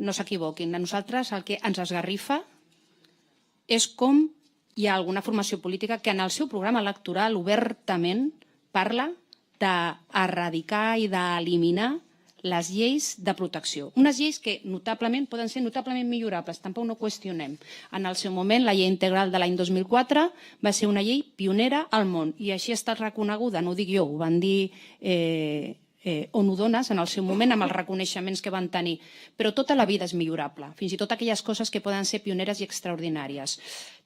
no s'equivoquin. A nosaltres el que ens esgarrifa és com hi ha alguna formació política que en el seu programa electoral obertament parla d'erradicar i d'eliminar les lleis de protecció. Unes lleis que notablement poden ser notablement millorables, tampoc no qüestionem. En el seu moment, la llei integral de l'any 2004 va ser una llei pionera al món i així ha estat reconeguda, no ho dic jo, ho van dir ONU Dones en el seu moment amb els reconeixements que van tenir. Però tota la vida és millorable, fins i tot aquelles coses que poden ser pioneres i extraordinàries.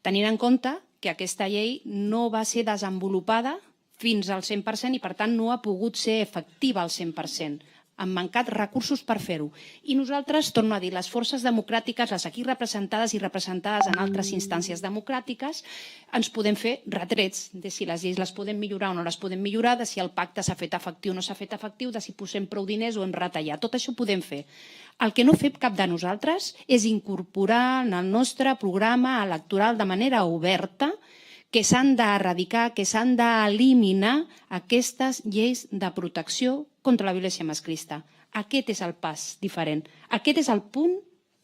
Tenint en compte que aquesta llei no va ser desenvolupada fins al 100% i per tant no ha pogut ser efectiva al 100%. Han mancat recursos per fer-ho. I nosaltres, torno a dir, les forces democràtiques, les aquí representades i representades en altres instàncies democràtiques, ens podem fer retrets de si les lleis les podem millorar o no les podem millorar, de si el pacte s'ha fet efectiu o no s'ha fet efectiu, de si posem prou diners o hem retallat. Tot això ho podem fer. El que no fem cap de nosaltres és incorporar en el nostre programa electoral de manera oberta que s'han d'erradicar, que s'han d'eliminar aquestes lleis de protecció contra la violència masclista. Aquest és el pas diferent. Aquest és el punt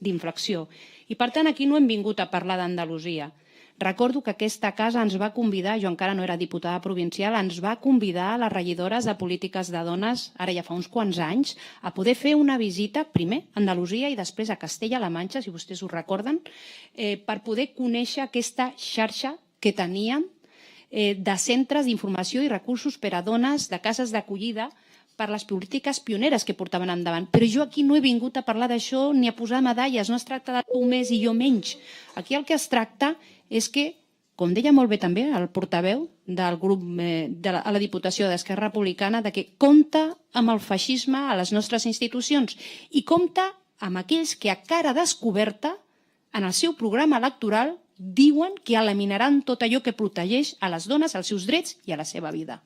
d'inflexió. I per tant aquí no hem vingut a parlar d'Andalusia. Recordo que aquesta casa ens va convidar, jo encara no era diputada provincial, ens va convidar a les regidores de polítiques de dones, ara ja fa uns quants anys, a poder fer una visita, primer a Andalusia i després a Castella-La Manxa, si vostès ho recorden, per poder conèixer aquesta xarxa que teníem de centres d'informació i recursos per a dones, de cases d'acollida, per les polítiques pioneres que portaven endavant. Però jo aquí no he vingut a parlar d'això ni a posar medalles, no es tracta de tu més i jo menys. Aquí el que es tracta és que, com deia molt bé també el portaveu del grup a la Diputació d'Esquerra Republicana, de que compta amb el feixisme a les nostres institucions i compta amb aquells que a cara descoberta en el seu programa electoral diuen que eliminaran tot allò que protegeix a les dones, els seus drets i a la seva vida.